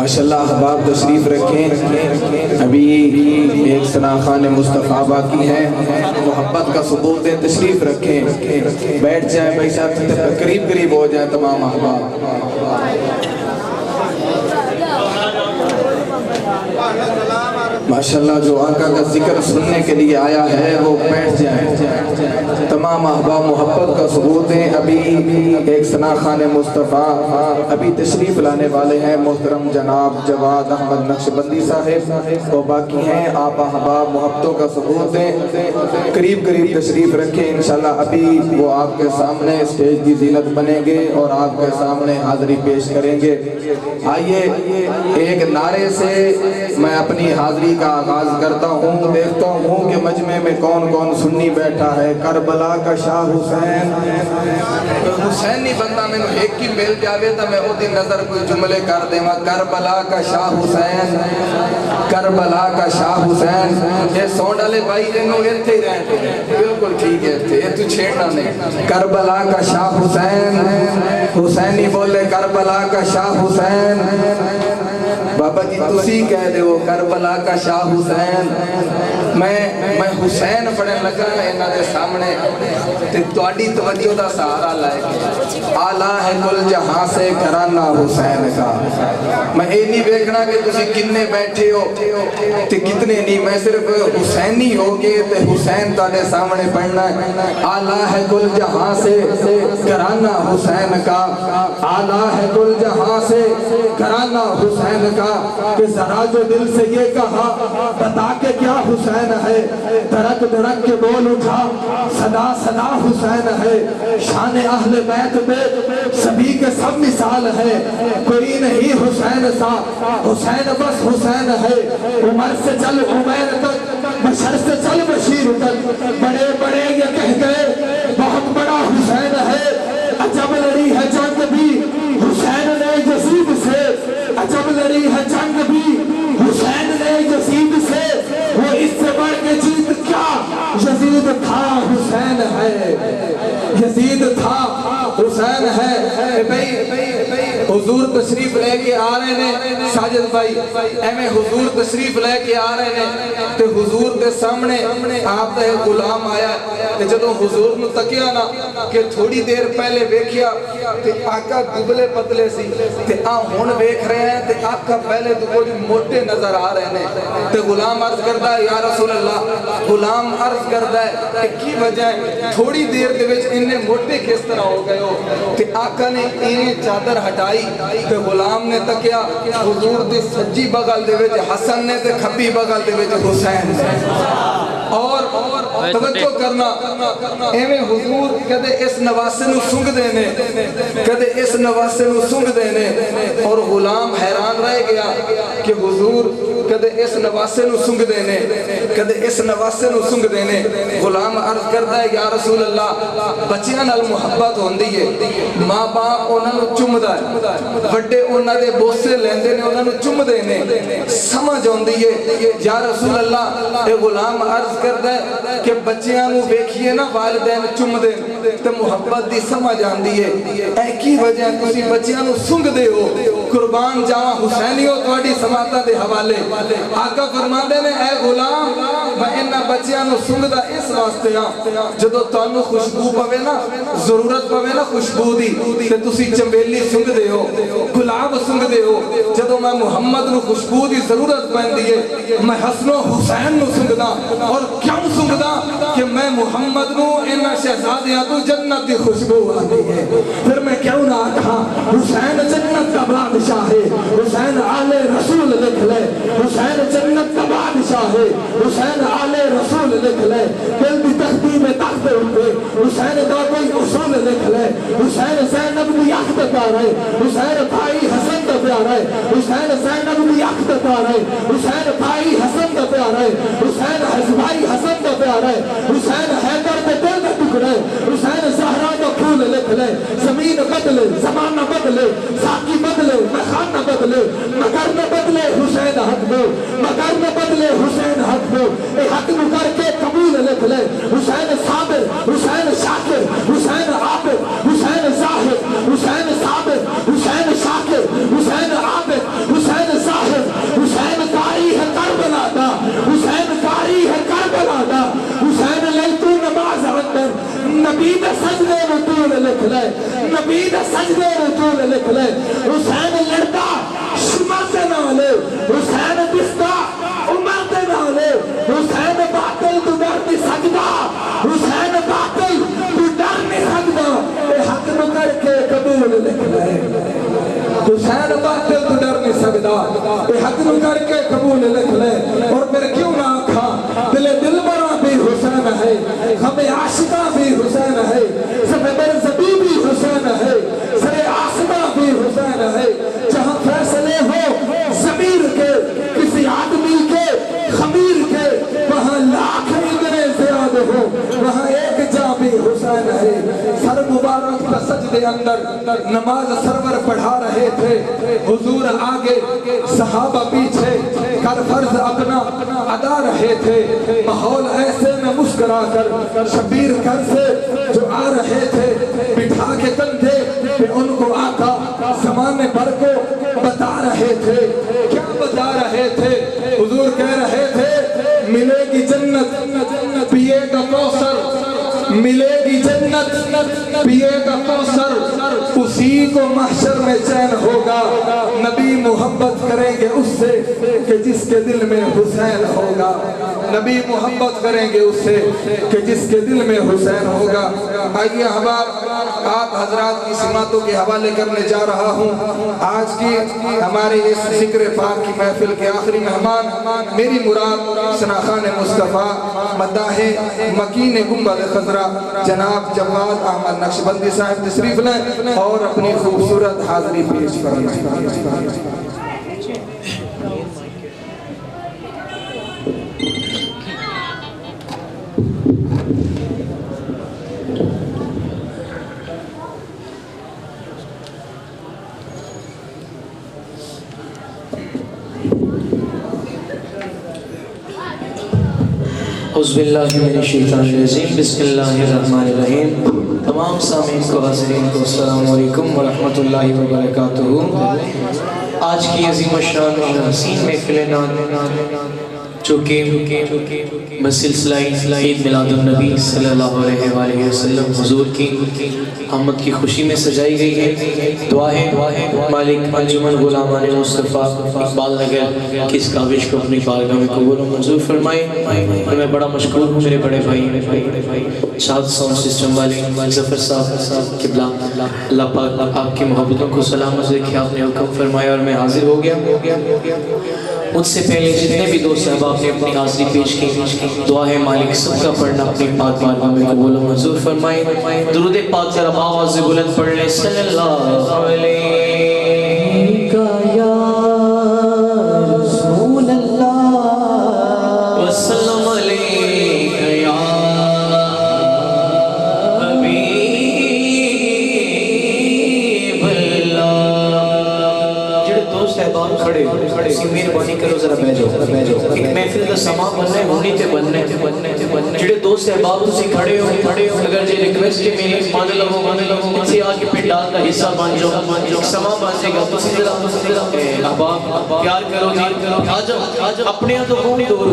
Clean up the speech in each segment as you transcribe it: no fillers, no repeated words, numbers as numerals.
ماشاءاللہ احباب تشریف رکھیں، ابھی ایک ثنا خان مصطفیٰ باقی ہے، محبت کا ثبوت دیں، تشریف رکھیں، بیٹھ جائیں بھائی صاحب، قریب ہو جائیں تمام احباب۔ ماشاءاللہ جو آقا کا ذکر سننے کے لیے آیا ہے وہ بیٹھ جائیں، تمام احباب محبت کا ثبوت ہیں۔ ابھی ایک ثنا خان مصطفیٰ ابھی تشریف لانے والے ہیں، محترم جناب جواد احمد نقشبندی صاحب، وہ باقی ہیں، آپ احباب محبتوں کا ثبوت دیں، قریب تشریف رکھیں، انشاءاللہ ابھی وہ آپ کے سامنے اسٹیج کی زینت بنیں گے اور آپ کے سامنے حاضری پیش کریں گے۔ آئیے ایک نعرے سے میں اپنی حاضری کا آغاز کرتا ہوں۔ دیکھتا ہوں کہ مجمع میں کون کون سنی بیٹھا ہے۔ کربلا کا شاہ حسین، حسین نہیں بندہ میں ایک کی میل جاوے تا میں او دی نظر کوئی جملے کر دے ماں۔ کربلا کا شاہ حسین، کربلا کا شاہ حسین، یہ سونڈ والے بھائی جنوں ایتھے ہی رہنے بالکل ٹھیک ہے، یہ تو چھیڑنا نہیں۔ کربلا کا شاہ حسین، حسینی بولے کربلا کا شاہ حسین، بابا جی تسی کہہ دے وہ کربلا کا شاہ حسین۔ میں حسین پڑھنے لگا انہاں دے سامنے تے تواڈی توجہ دا سہارا لائے کے آلہ ہے کل جہاں سے گھرانہ حسین کا۔ میں یہ نہیں دیکھنا کہ تسی کتنے بیٹھے ہو تے کتنے نہیں، میں صرف حسینی ہو گے تے حسین تواڈے سامنے پڑھنا ہے۔ آلہ ہے کل جہاں سے گھرانہ حسین کا، آلہ ہے کل جہاں سے گھرانہ حسین کا، کہ ذرا جو دل سے یہ کہا بتا کے کیا حسین ہے، درک درک کے بول اٹھا صدا صدا حسین ہے۔ شان اہل بیت میں سبھی کے سب مثال ہے، کوئی نہیں حسین سا، حسین بس حسین ہے۔ عمر سے چل عمیر تک، بشر سے چل بشیر تک، بڑے بڑے یہ کہہ گئے بہت بڑا حسین ہے۔ عجب لڑی ہے جنگ بھی حسین نے یزید سے، عجب لڑی ہے جنگ بھی حسین نے یزید سے، وہ اس سے بڑھ کے جیت کیا، یزید تھا حسین ہے، یزید تھا حسین ہے۔ حضور تشریف لے کے آ رہے نے ساجد بھائی، ایمیں حضور تشریف لے کے آ رہے نے تے حضور دے سامنے آپ تے غلام آیا تے جدو حضور نو تکیا نا کہ تھوڑی دیر پہلے ویکھیا تے آقا دبلے پتلے سی تے ہن ویکھ رہے ہیں تے آقا پہلے تو کچھ موٹے نظر آ رہے ہیں تے غلام عرض کردا ہے یا رسول اللہ، غلام عرض کردا ہے کہ کی وجہ ہے تھوڑی دیر دے وچ انہیں موٹے کس طرح ہو گئے ہو تے آقا نے انہیں چادر ہٹائی تے غلام نے تکیا حضور دی سجی بغل دے وچ حسن نے تے کھبی بغل دے وچ حسین اور توجہ کرنا ایویں حضور کدے اس نواسے نو سنگ دینے، کدے اس نواسے نو سنگ دینے اور غلام حیران رہ گیا کہ حضور کدے اس نواسے نو سنگ دینے، کدے اس نواسے نو سنگ دینے۔ غلام عرض کرتا ہے یا رسول اللہ بچیاں نال محبت ہوندی ہے، ماں باپ انہاں نو چمدا ہے، بڑے انہاں دے بوسے لیندے نے انہاں نو چم دینے، سمجھ ہوندی ہے یا رسول اللہ۔ اے غلام عرض کرتا ہے کہ بچیاں نو ویکھیے نا والدین چم دین تے محبت دی سمجھ آندی ہے، اے کی وجہ تسی بچیاں نو سنگ دے ہو، قربان جاواں حسینیو تواڈی سماعتاں دے حوالے۔ آقا فرماندے نے اے غلام میں انہاں بچیاں نو سنگدا اس واسطے ہاں جدو تانوں خوشبو پوے نا، ضرورت پوے نا خوشبو دی تے تسی چنبیلی سنگ دے ہو، گلاب سنگ دے ہو، جدو میں محمد نو خوشبو دی ضرورت پیندی ہے میں حسن و حسین نو سنگدا، اور کیوں سنگدا کہ میں محمد نو انہاں شہزادیاں تو جنت دی خوشبو آتی ہے۔ پھر میں کیوں نہ کہا حسین جنت کا بادشاہ ہے، حسین آل رسول لکھ لے، حسین جنت کا بادشاہ ہے، حسین آل رسول لکھ لے، دل دی تختی میں تخت اٹھے، حسین دا کوئی اصول لکھ لے، حسین زینب دی اخت پیارا ہے، حسین بھائی حسن دا پیارا ہے، حسین زینب دی اخت پیارا ہے، حسین بھائی حسن دا پیارا ہے، حسین بھائی حسن دا پیارا ہے، حسین حیدر دے دل دا ٹکڑا ہے، حسین زہرا دا پھول لکھ لے۔ زمین بدلے، زمانہ بدلے، ساقی بدلے، مخانہ بدلے، مگر نہ بدلے حسین حق دو، مگر نہ بدلے حسین حق دو، اے حق نو کر کے قبول لکھ لے۔ حسین صابر، حسین شاکر، حسین عابد، حسین زاہد، حسین صابر، حسین شاکر، حسین عابد، حسین لے نبی دے سجدے رسول لکھ لے حسین لڑتا شمر دے نالے حسین بستا عمر دے نالے حسین باطل تو ڈر نہیں سکدا حسین باطل تو ڈر نہیں سکدا اے حق نو کر کے قبول لکھ لے حسین باطل تو ڈر نہیں سکدا اے حق نو کر کے قبول لکھ لے اور پھر کیوں نہ آکھا دل برا بھی حسین ہے ہمیں عاشقہ بھی حسین ہے سب مرزبی بھی حسین ہے سر آسمہ بھی حسین ہے جہاں فیصلے ہو ضمیر کے کسی آدمی کے خمیر کے وہاں لاکھ ابن زیاد ہو وہاں ایک جا بھی حسین ہے سر مبارک کا سجدے اندر نماز سرور پڑھا رہے تھے حضور آگے صحابہ پیچھے کر فرض اپنا ادا رہے تھے ماحول ایسے میں مسکرا کر شبیر گھر سے جو آ رہے تھے بٹھا کے کندھے پہ ان کو آقا زمانے بھر کو بتا رہے تھے کیا بتا رہے تھے حضور کہہ رہے تھے ملے گی جنت پیے گا کوثر ملے گی جنت پیے گا کوثر اسی کو محشر میں چین ہوگا نبی محبت کریں گے اس سے کہ جس کے دل میں حسین ہوگا نبی محبت کریں گے اس سے کہ جس کے دل میں حسین ہوگا آئیے احباب آپ حضرات کی سماعتوں کے حوالے کرنے جا رہا ہوں آج کی ہمارے اس ذکر پاک کی محفل کے آخری مہمان میری مراد ثناخان مصطفیٰ مداح مکین گنبد خضرا جناب جواد احمد نقشبندی صاحب تشریف لیں اور اپنی خوبصورت حاضری پیش کریں اعوذ باللہ من الشیطان الرجیم بسم اللہ الرحمن الرحیم تمام سامعین کو حاضرین کو السلام علیکم ورحمۃ اللہ وبرکاتہ آج کی عظیم الشان اور حسین محفل نان جو کہ بسلسلہ عید میلاد النبی صلی اللہ علیہ وآلہ وسلم حضور کی آمد کی خوشی میں سجائی گئی ہے دعا ہے مالک انجمن غلامان مصطفیٰ اقبال نگر کی اس کاوش کو اپنی بارگاہ میں قبول و منظور فرمائے میں بڑا مشکور ہوں میرے بڑے بھائی شاد ساؤنڈ سسٹم والے ظفر صاحب قبلہ اللہ پاک آپ کی محبتوں کو سلامت رکھے آپ نے حکم فرمایا اور میں حاضر ہو گیا مجھ سے پہلے جتنے بھی دوست احباب نے اپنی حاضری پیش کی دعا ہے مالک سب کا پڑھنا اپنی پاک بارگاہ میں قبول و منظور فرمائے درود پاک ذرا آواز بلند پڑھ لیں صلی اللہ علیہ یا رسول اللہ وسلم علیہ یا حبیب اللہ جڑے دوست احباب کھڑے اسی مہربانی کرو ذرا بیٹھ جاؤ ایک محفل کا سما بننے ہونی تے بننے جڑے دوست احباب تسی کھڑے ہو اگر جے ریکویسٹ ہے میری مان لو اتھے آ کے پنڈال دا حصہ بن جاؤ سما بن جائے گا تسی ذرا احباب پیار کرو جی آ جاؤ اپنے تو کون دور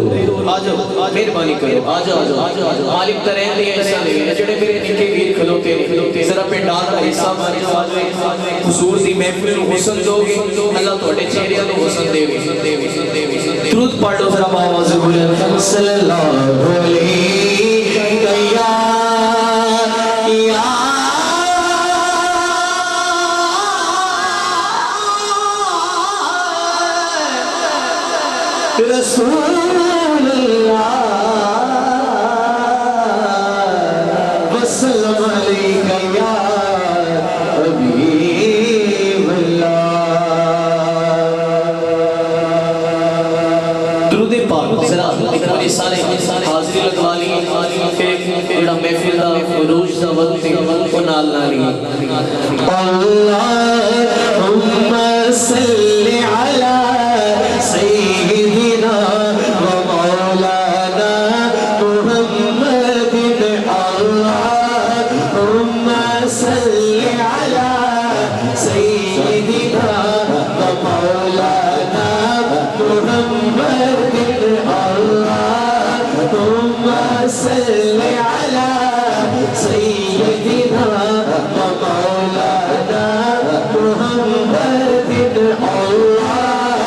آ جاؤ مہربانی کرو آ جاؤ مالک ترین دی ایسا لے جڑے میرے نکے ویر کھلوتے ذرا پنڈال دا حصہ بن جاؤ حضور دی محفل نو حسن دو گے اللہ تواڈے چہرے نو حسن دے گے درود پڑھ لو ذرا آواز بلند صلی اللہ علیہ یا رسول اللہ وسلم علیکہ یا حبیب اللہ درود پاک ذرا ایک سارے حاضری لگوا لی پھر جڑا محفل دا عروج دا وقت وہ نال نالی اللہم صلی علی سیدنا و مولانا محمد اللہم صلی علی سیدنا و مولانا محمد اللہم صلی علی سیدنا و مولانا محمد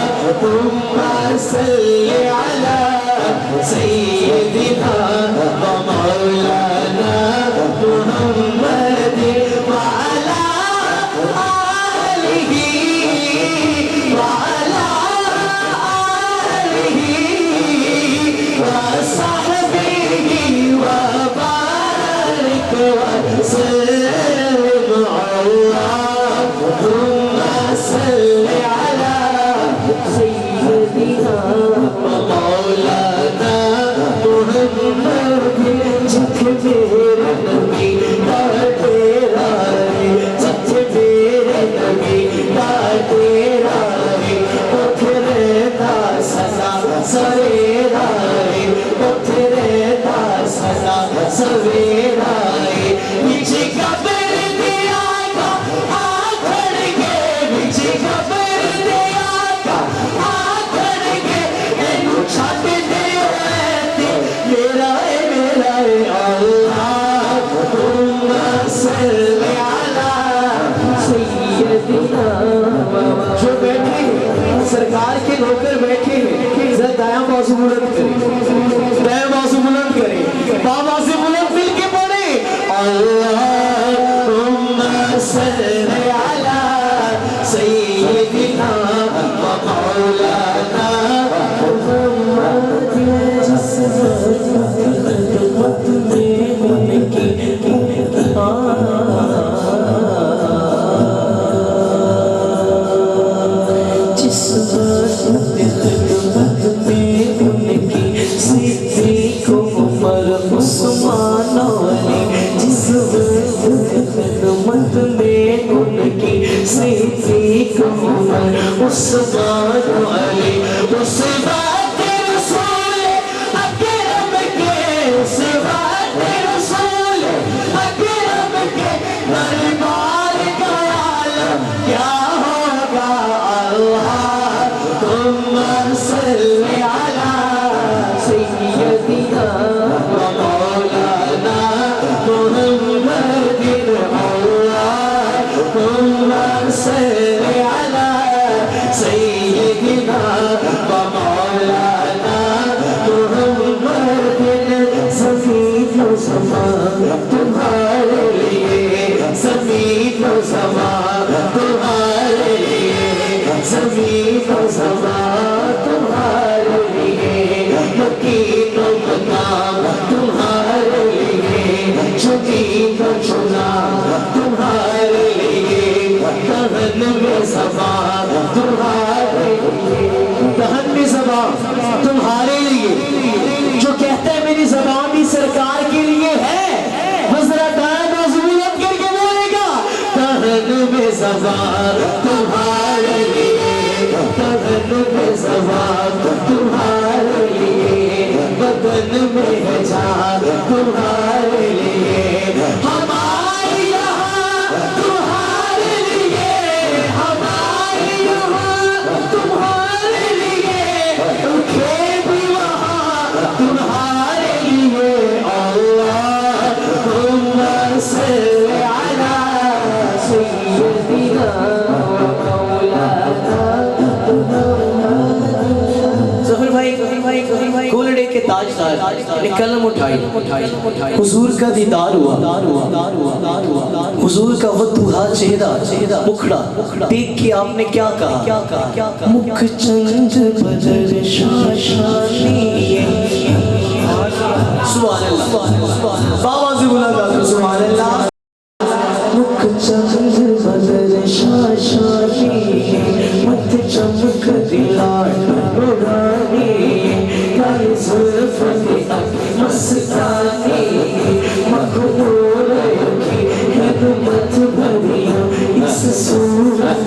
اللهم صل على سيدنا ومولانا محمد وعلى آله وعلى آله وصحبه وبارك وسلم اللهم صل على سيدنا ومولانا محمد جت میرے نبی کا تیرا ہے جت میرے نبی کا تیرا ہے اترے دا سزا سویرا ہے اترے دا سزا سویرا ہے پیچھے قبر دیا کا آکھڑ کے پیچھے قبر دیا کا آکھڑ کے اینو چھٹ دیو ایتے میرا ہے اللہم صل علی سیدنا جو بیٹھے سرکار کے نوکر بیٹھے ہیں ذرا دایاں بازو بلند کریں دایاں بازو بلند کریں بابا سے بلند مل کے پڑھیں اللہم صل علی سیدنا و مولانا محمد جس خدمت میں ان کی جس خدمت میں ان کی صدیق عمر عثمان علی جس خدمت میں ان کی صدیق عمر عثمان علی اس بات رسول اکرم کے اس بات رسول اکرم کے دربار کا عالم کیا ہوگا اللہم صل علی سیدنا و مولانا محمد اللہم صل علی سیدنا و مولانا محمد زمین و زمان تمہارے لیے زمین و زمان تمہارے لیے زمین و زمان تمہارے لیے مکین و مقام تمہارے لیے چنین و چنا تمہارے لیے دہن میں زبان تمہارے لیے دہن میں زبان تمہارے لیے جو کہتا ہے میری زبان بھی سرکار کے لیے ہے وہ ذرا دائیں بازو بلند کر کے بولے گا دہن میں زبان تمہارے لیے دہن میں زبان تمہارے لیے بدن میں ہے جان تمہارے لیے ہمارے یہاں تمہارے لیے ہمارے یہاں تمہارے لیے اٹھے بھی وہاں تمہارے لیے اللہم صل علی سیدنا و مولانا ظفر بھائی کولڑے کے تاجدار نے قلم اٹھائی حضور کا دیدار ہوا حضور کا وطوہا چہرہ مکھڑا دیکھ کے آپ نے کیا کہا مکھ چند بدر شاشانی سبحان اللہ بابا سے بلا گا سبحان اللہ مکھ چند بدر شاشانی مت چمک دلار روحانی کائی زلف مستانی مقبول کی خدمت بھریا اس صورت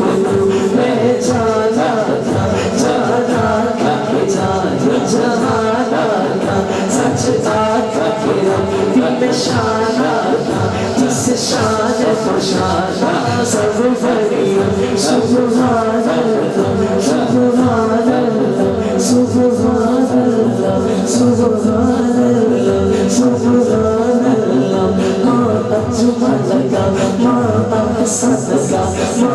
میں جانا تھا کہ جانا تھا سچ آتا کہ دل میں شانا تھا جس شان کو شانا سب بھریا سبحان اللہ سبحان اللہ سبحان اللہ سبحان اللہ سبحان اللہ ما أجملك ما أحسنك ما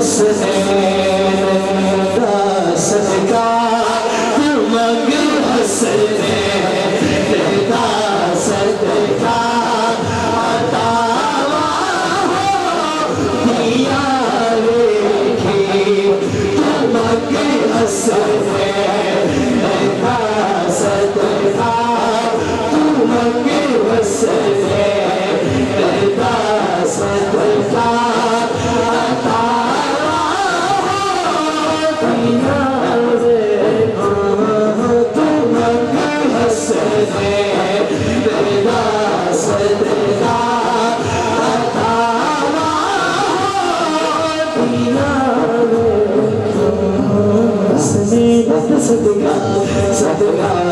حسنین کا صدقہ مانگ حسنین کا صدقہ عطا دیا ریکھی مانگ حسنین کا صدقہ مانگ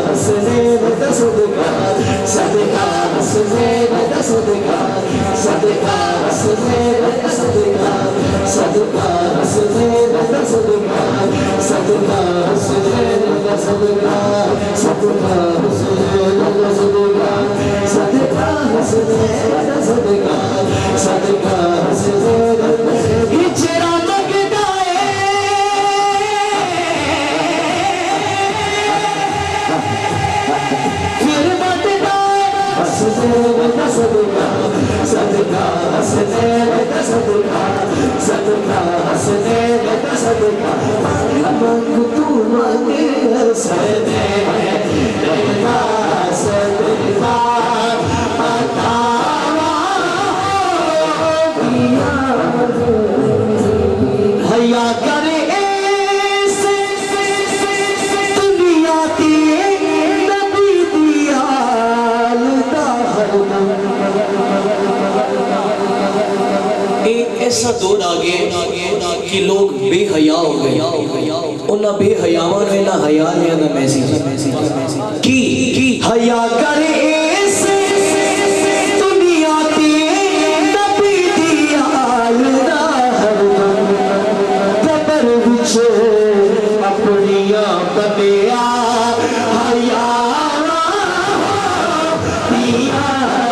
حسنین کا صدقہ صدقہ صدقہ حسنین کا صدقہ صدقہ حسنین کا صدقہ صدقہ حسنین کا صدقہ صدقہ حسنین کا صدقہ صدقہ حسنین کا صدقہ صدقہ حسنین کا صدقہ صدقہ حسنین کا صدقہ صدقہ حسنین ہجرا صدقہ حسنین کا صدقہ صدقہ حسنین کا صدقہ مانگ تو مانگ حسنین کا صدقہ عطا دیا حیا کرے ایسے دنیا کی نبی دیال دا ہردم ایک ایسا دور آگے کہ لوگ بے حیا ہو گئے انہاں بے حیاواں نے نہ حیا لیا نہ میسیج کی حیا کرے ایسے دنیا تے نبی دیال دا ہردم قبر وچ اپنیاں بنیا حیا دیا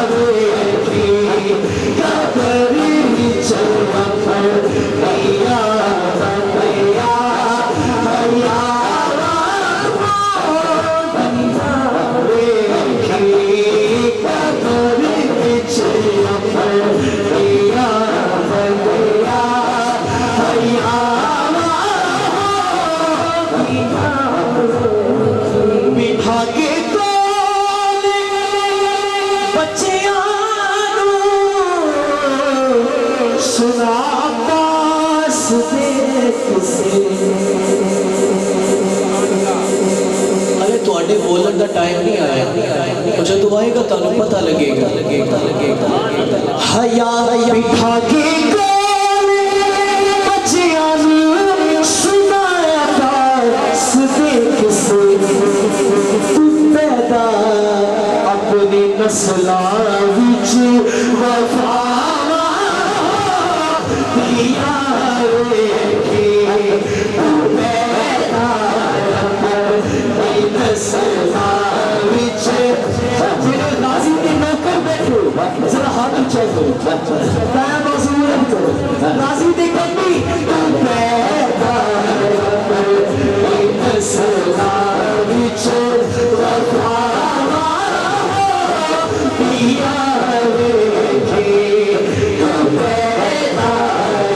ریکھی قبر وچ اپنیاں بنیا حیا ریکھی قبر وچ اپنیاں بنیا حیا بٹھا کے کول بچیاں سنا پاس دیکھ سے ارے تواڈے بولن دا ٹائم نہیں آیا جدوں آئے گا تانوں پتہ لگے گا حیا بٹھا کے کول بچیاں سنایا پاس دیکھ سے پیدا اپنی نسلاں وچ وفا دیا ریکھی پیدا اپنی نسلاں وچ جڑے نازی دے نوکر بیٹھو ذرا ہاتھ اونچا کرو پیر بازو کرو نازی دے کمی پیدا اپنی نسلاں وچ وفا دیا ریکھی پیدا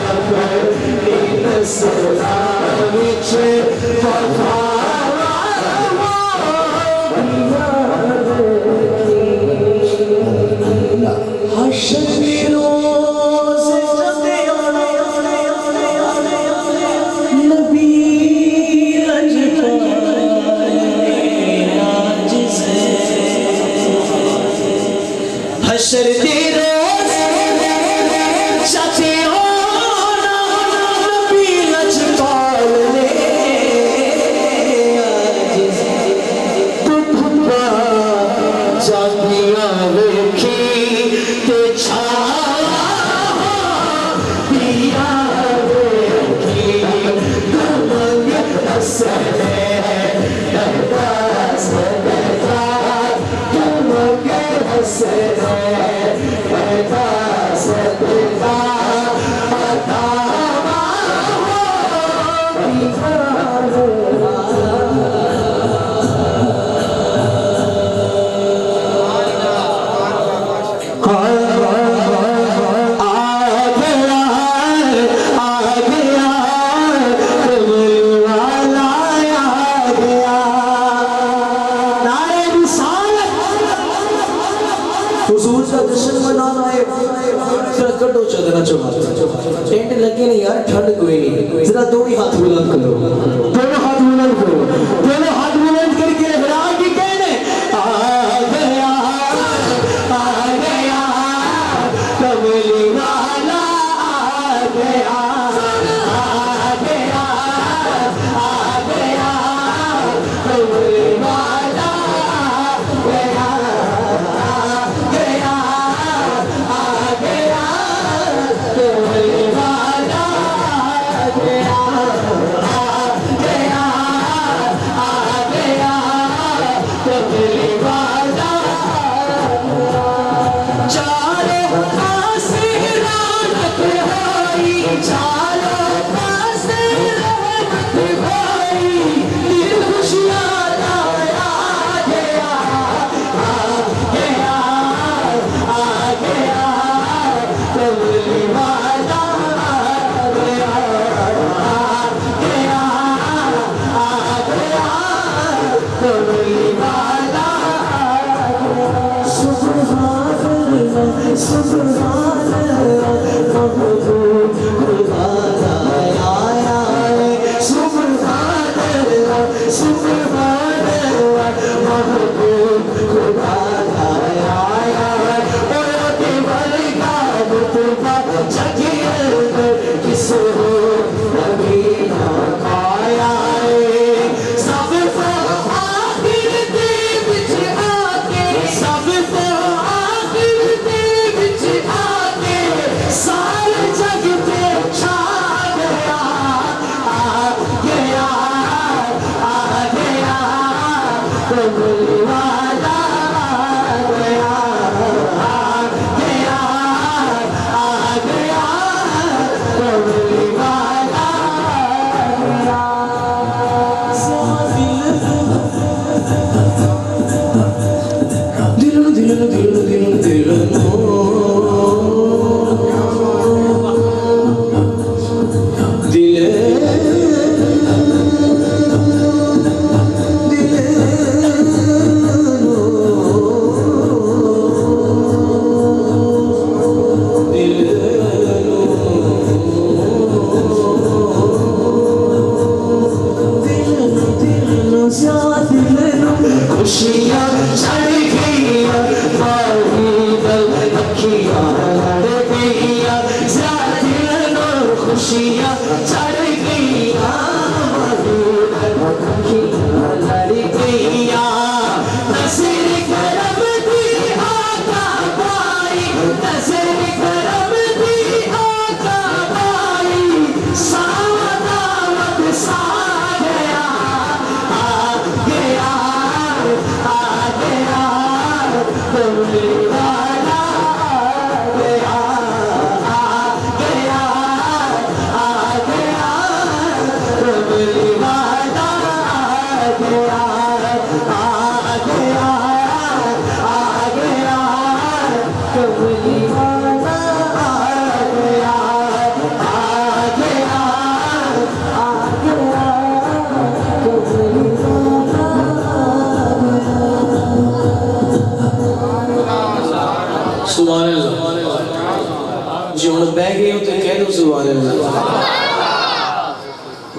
اپنی نسلاں وچ وفا حشر کے روز جب آنا نبی حشر کے روز جب آنا نبی لجپال نے تو بھپا جانیاں ویکھی تے چھایا دیا ریکھی مانگ حسنین کا صدقہ مانگ حسنین کا صدقہ عطا ٹھنڈ کوئی نہیں. ذرا دو ہی ہاتھ بلند کرو, دونوں ہاتھ بلند کرو, دونوں ہاتھ بلند کر کے احرام کی کہنے آ گیا کملی والا آ گیا کملی والا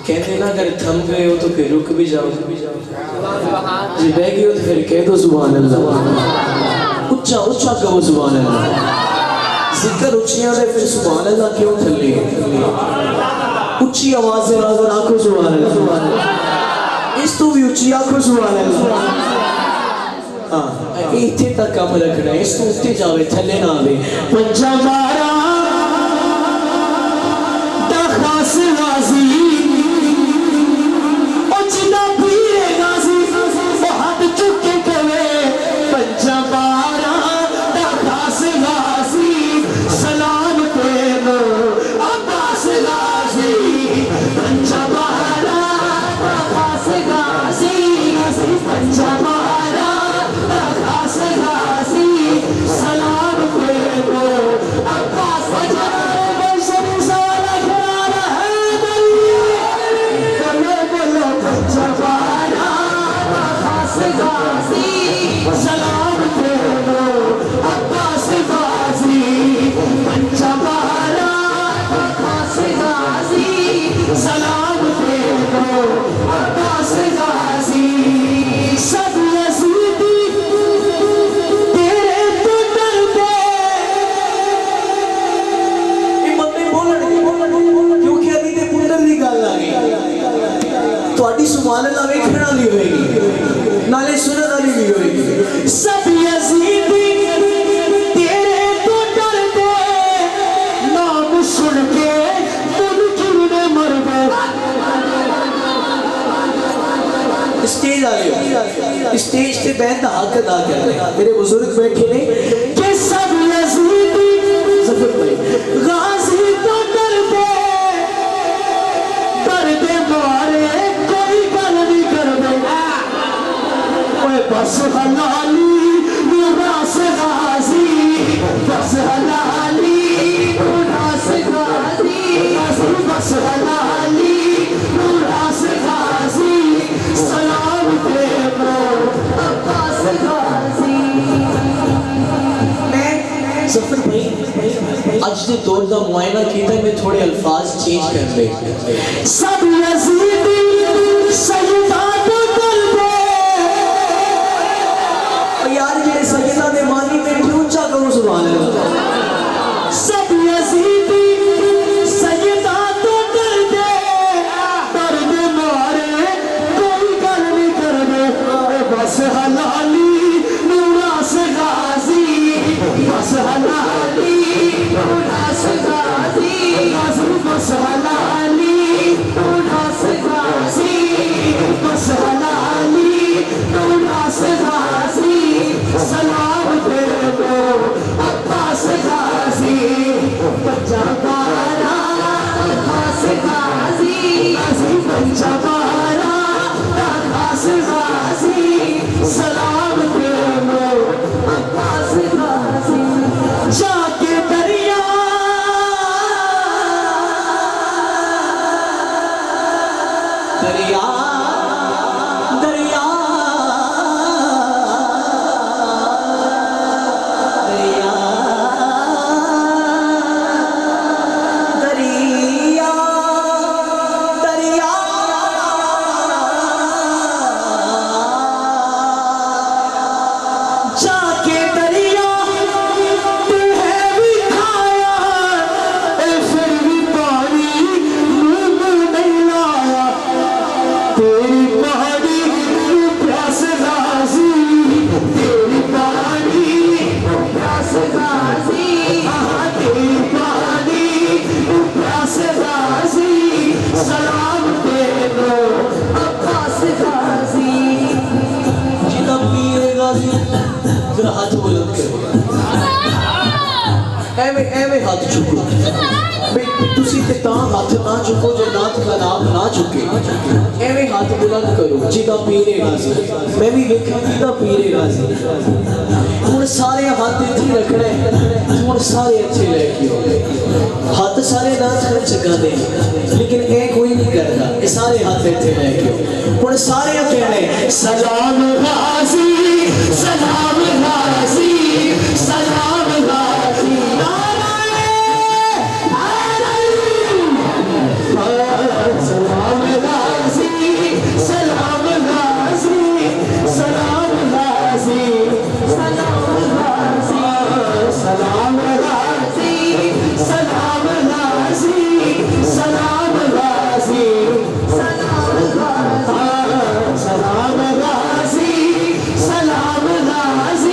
کہتے نا اگر تھم گئے ہو تو پھر رک بھی جاؤ, جی بہ گئے ہو تو پھر کہہ دو سبحان اللہ, اچھا اچھا کہو سبحان اللہ. ذکر اچھیاں دے پھر سبحان اللہ کیوں تھلے, اچھی آواز سے راز آنکھو سبحان اللہ, اس تو بھی اچھی آنکھو سبحان اللہ. ہاں ایتھے تک کام رکھنا ہے, اس تو اٹھے جاوے تھلے نہ آوے. پنجا مارا دا خاص غازی سلام سلام دے دو عباس غازی سب یزیدی تیرے تو ڈرتے یہ بندے بولن کیونکہ ابھی تے پتر دی گل آ گئی تہاڈی سبحان اللہ ویکھن والی ہوئے گی نالے سنن والی بھی ہوئے گی سب یزیدی تیرے تو ڈرتے نام سن کے منکر نے مر گئے اسٹیج آ گئے اسٹیج تے بیٹھ حق ادا کر رہے میرے بزرگ بیٹھے نے کہ سب یزیدی ظفر بھائی غازی تو ڈرتے ڈرتے مارے کوئی گل نہیں کرتے اوے بس حلالی میراث غازی بس حلالی میراث غازی بس حلالی میراث غازی سلام دے دو عباس غازی ظفر بھائی اج دے دور دا معائنہ کیتا ہے میں تھوڑے الفاظ چینج کر لے سب یزیدی سیدہ تو ڈرتے یار یہ سیدہ دے مانی میں اونچا کرو سبحان اللہ سب یزیدی سیدہ تو ڈرتے ڈرتے مارے کوئی گل نہیں کرتے بس حلالی میراث غازی بس حلالی میراث غازی بس حلالی میراث غازی بس حلالی میراث غازی سلام دے دو عباس غازی بچہ بارا عباس غازی بچہ بارا عباس غازی سلام دے دو عباس غازی جا کے دریا دریا دریا دریا دریا دریا جا کے دریا تو ہے بھی کھایا اے پھر بھی پانی منہ میں نہیں لایا تیری پہاڑی پیاس غازی تیری پہاڑی پیاس غازی تیری پہاڑی پیاس غازی سلام دے دو عباس غازی جیتا پیر غازی ذرا ہاتھ بلند کرو ایویں ہاتھ چکو بھئی تسی تے تاں ہاتھ نہ چکو جو نات کا نام نہ چکے ایویں ہاتھ بلند کرو جیتا پیر غازی میں بھی دیکھا جیتا پیر غازی ہن سارے ہاتھ اتھے رکھنے ہن سارے اچھے لے کے ہو ہاتھ سارے نات کر چکا دے لیکن اے کوئی نہیں کرتا اے سارے ہاتھ اتھے لے کے ہن سارے کہنے سلام غازی سلام غازی سلام غازی سلام غازی سلام غازی سلام غازی سلام غازی سلام غازی سلام غازی سلام غازی سلام غازی سلام غازی سلام غازی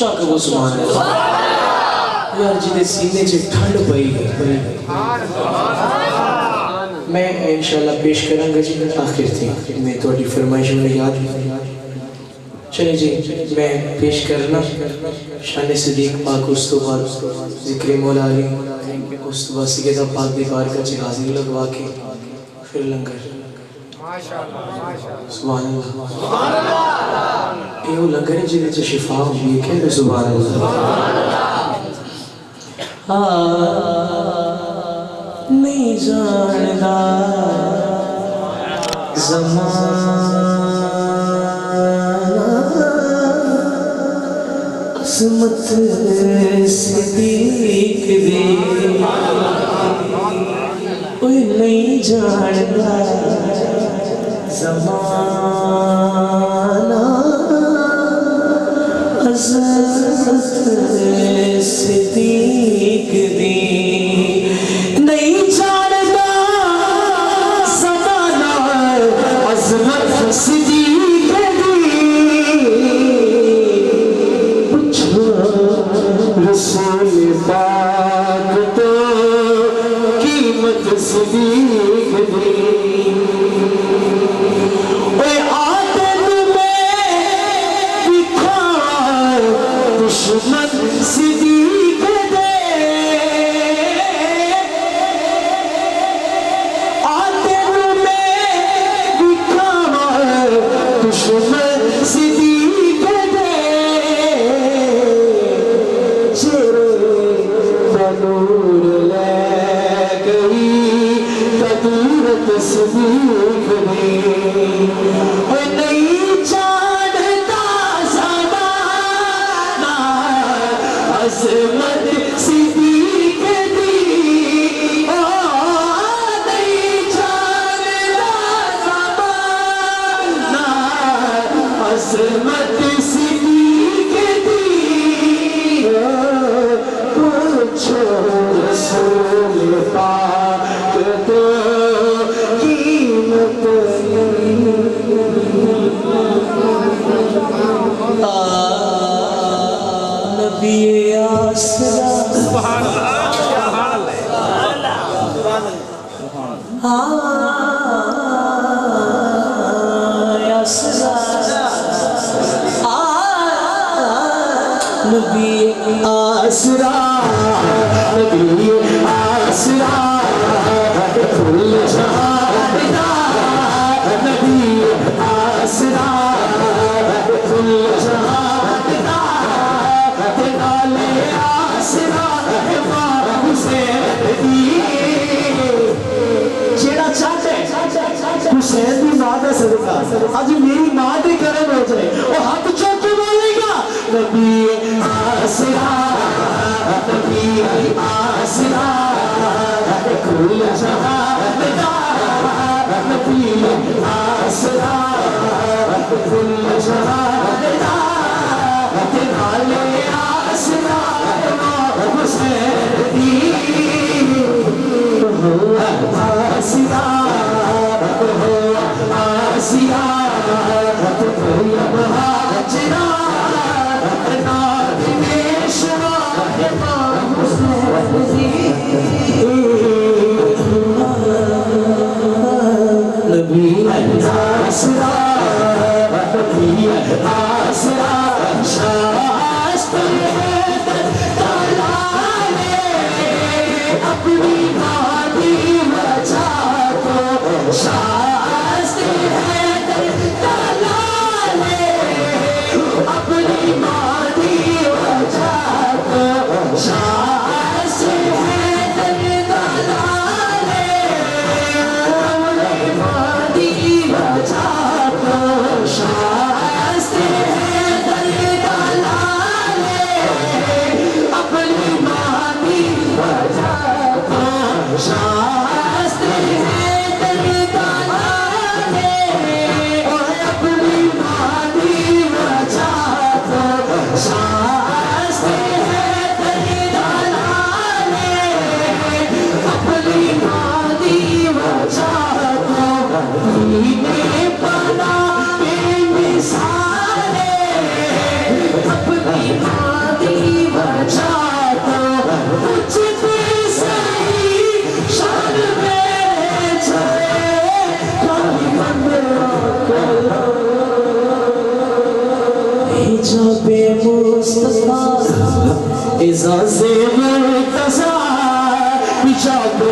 اچھا کہو سبحان اللہ یار جنہیں سینے سے ٹھنڈ پئی ہے میں انشاءاللہ پیش کروں گا جی آخر تھی میں تھوڑی فرمائش میں یاد چلے جی میں پیش کرنا شان صدیق پاک استوار ذکر مولا علی استوار سیدہ پاک دیوار کا حاضری لگوا کے پھر لنگر سبحان اللہ یہ وہ لنگر ہے جنہیں سے شفا ہوئی ہے کہہ سبحان اللہ نہیں جاندا زمانہ عظمت صدیق دی اوہ نہیں جاندا زمانہ عظمت صدیق دی نہیں جاندا زمانہ عظمت صدیق دی پوچھو رسول پاک تو قیمت صدیق دی صدیق دے آتے میں دکھاوا دشمن صدیق دے چہرے بنور لے گئی قدرت صدیق دے نہیں جانتا عظمت صدیق دی نہیں جاندا زمانہ عظمت صدیق دی پوچھو رسول پاک تو قیمت نبی آسرا سبحان نبی آسرا نبی آسرا کل جہان دا نبی آسرا کل جہان دا نالے آسرا امام حسین دی جیڑا چاہتے حسین دی ماں دا صدقہ آج میری ماں دی کرم ہو جائے وہ ہاتھ چوک کے بولے گا نبی آسرا نبی آسرا کل جہان دا نبی آسرا کل جہان دا نالے آسرا امام حسین دی آسرا آسرا مہاجرہ نبی آسرا نبی آسرا شاست تلالے اپنی مادی وجہ کو شاست تلالے اپنی مادی وجہ کو شاست اپنی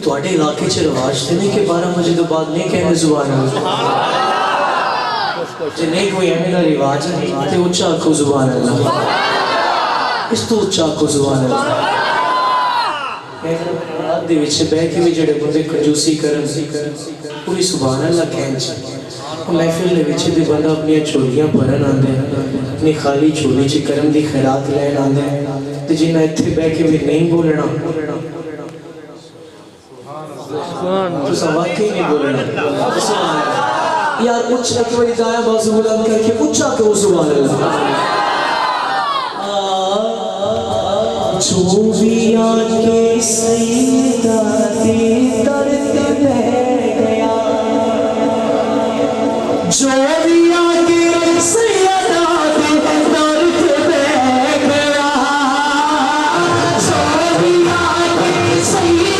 ਤੁਹਾਡੇ ਇਲਾਕੇ 'ਚ ਰਿਵਾਜ ਤੇ ਨਹੀਂ ਕਿ 12 ਵਜੇ ਤੋਂ ਬਾਅਦ ਨਹੀਂ ਕਹਿੰਦੇ ਜ਼ੁਬਾਨ ਅੱਲਾਹ ਜੇ ਨਹੀਂ ਕੋਈ ਐਵੇਂ ਦਾ ਰਿਵਾਜ ਤੇ ਉੱਚਾ ਆਖੋ ਜ਼ੁਬਾਨ ਅੱਲਾਹ ਇਸ ਤੋਂ ਉੱਚਾ ਆਖੋ ਜ਼ੁਬਾਨ ਅੱਲਾਹ ਰਾਤ ਦੇ ਵਿੱਚ ਬਹਿ ਕੇ ਵੀ ਜਿਹੜੇ ਬੰਦੇ ਕੰਜੂਸੀ ਕਰਨ ਪੂਰੀ ਸੁਭਾਨ ਅੱਲਾਹ ਕਹਿਣ ਚ ਉਹ ਮਹਿਫਿਲ ਦੇ ਵਿੱਚ ਦੇ ਬੰਦਾ ਆਪਣੀਆਂ ਝੋਲੀਆਂ ਭਰਨ ਆਉਂਦੇ ਆਪਣੀ ਖਾਲੀ ਝੋਲੀ 'ਚ ਕਰਮ ਦੀ ਖੈਰਾਤ ਲੈਣ ਆਉਂਦੇ ਤੇ ਜਿਨ੍ਹਾਂ ਇੱਥੇ ਬਹਿ ਕੇ ਵੀ ਨਹੀਂ ਬੋਲਣਾ تو سواقی نہیں بولنا یار اچھ ایک بڑی دائیں بازو بلند کر کے اچھا کہ وہ سبحان اللہ جو بھی آن کے سیدہ دی درد بہ گیا جو بھی آن کے سیدہ دی درد بہ گیا جو بھی آن کے سیدہ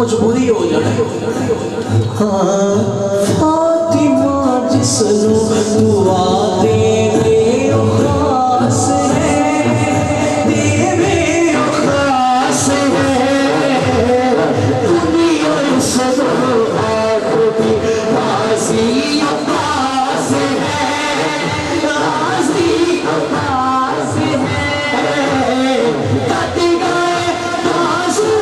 مجبوری ہو جائے فاطمہ جس نو دعا دے خاص ہے دیوے خاص ہے دنیا سب آخری راضی عباس ہے راضی عباس ہے کٹ گئے بازو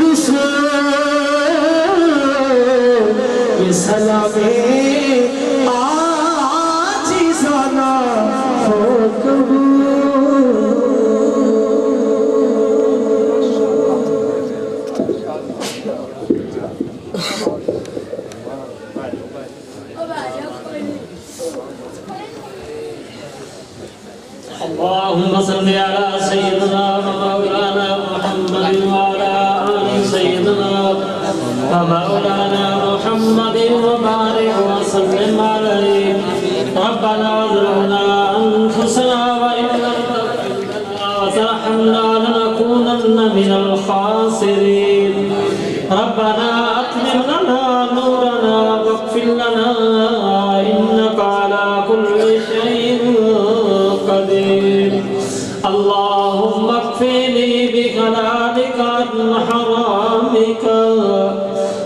رسول یہ سلام عاجزانہ ہو قبول اللهم صل على سيدنا ومولانا محمد وعلى آل سيدنا ومولانا محمد وبارك وسلم عليه ربنا ظلمنا أنفسنا وإن لم تغفر لنا وترحمنا لنكونن من الخاسرين ربنا أتمم لنا نورنا واغفر لنا إنك على كل شيء قدير اللهم اكفني بحلالك عن حرامك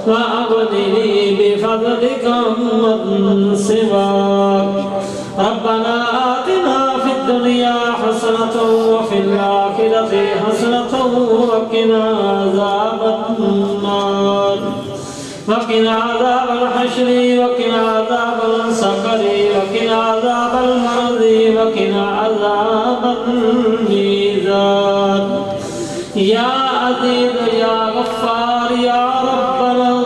وأغنني بفضلك عمن سواك ربنا آتنا في الدنيا حسنة وفي الآخرة حسنة وقنا عذاب النار وقنا عذاب الحشر وقنا عذاب السقر وقنا عذاب المرض وقنا عذاب الميزان يا عزيز يا غفار يا رب العالمين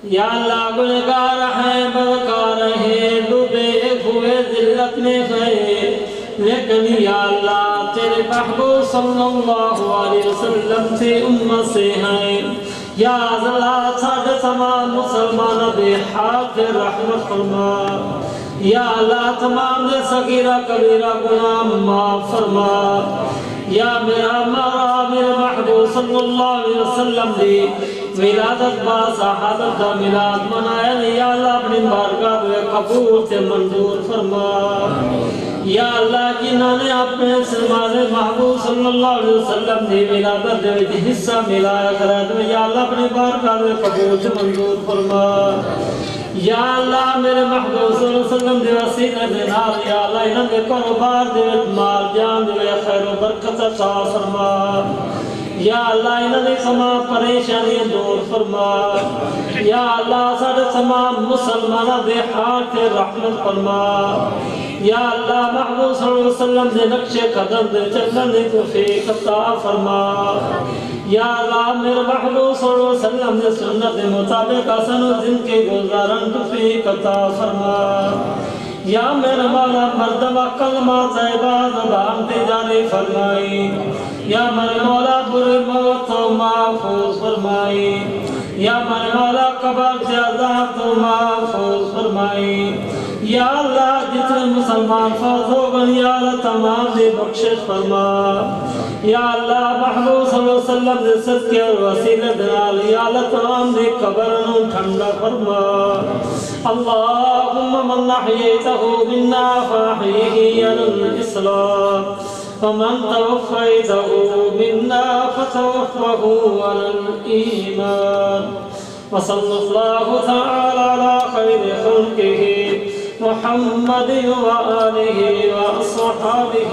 یا اللہ گنہگار ہیں بدکار ہیں ڈوبے ہوئے ذلت میں گئے لیکن یا اللہ تیرے محبوب صلی اللہ علیہ وسلم سے امت سے ہیں یا اللہ ساڈے تمام مسلمان بے حق رحمت فرما یا اللہ تمام دے صغیرہ کبیرہ گناہ معاف فرما یا میرا مارا میرے محبوب صلی اللہ علیہ وسلم دی ولادت با شہادت دا میلاد منایا یا اللہ اپنی بارگاہ میں قبول سے منظور فرما یا اللہ جنہوں نے اپنے سلمان محبوب صلی اللہ علیہ وسلم دی ولادت دے حصہ ملایا کرا دو یا اللہ اپنی بارگاہ میں قبول سے منظور فرما یا اللہ میرے محبوب صلی اللہ علیہ وسلم دے وسیلہ دے نال یا اللہ انہوں نے کاروبار دے مال جان دے خیر و برکت عطا فرما یا اللہ انہوں نے تمام پریشانیاں دور فرما یا اللہ سارے تمام مسلمانہ دے حال کے رحمت فرما یا اللہ محبوب صلی اللہ علیہ وسلم دے نقش قدم دے چلن دے توفیق عطا فرما یا اللہ میرے محبوب صلی اللہ علیہ وسلم دے سنت دے مطابق حسن و زندگی گزارن توفیق عطا فرما یا میرے مولا مردمہ کلمہ طیبہ زبان تے جاری فرمائی یا میرے مولا برے موت تو محفوظ فرمائی یا میرے مولا قبر سے عذاب تو محفوظ فرمائی یا اللہ جتنے مسلمان فوت ہو گئے یا اللہ تمام دے بخشش فرما یا اللہ محبوب صلی اللہ علیہ وسلم دے صدقے اور وسیلہ دنال یا اللہ تمام دے قبرنوں ٹھنڈا فرما اللہم من احییتہ منا فاحیہ علی الاسلام ومن توفیتہ منا فتوفہ علی الایمان وصلی اللہ تعالی علی خیر خلقہ محمد وآلہ وأصحابہ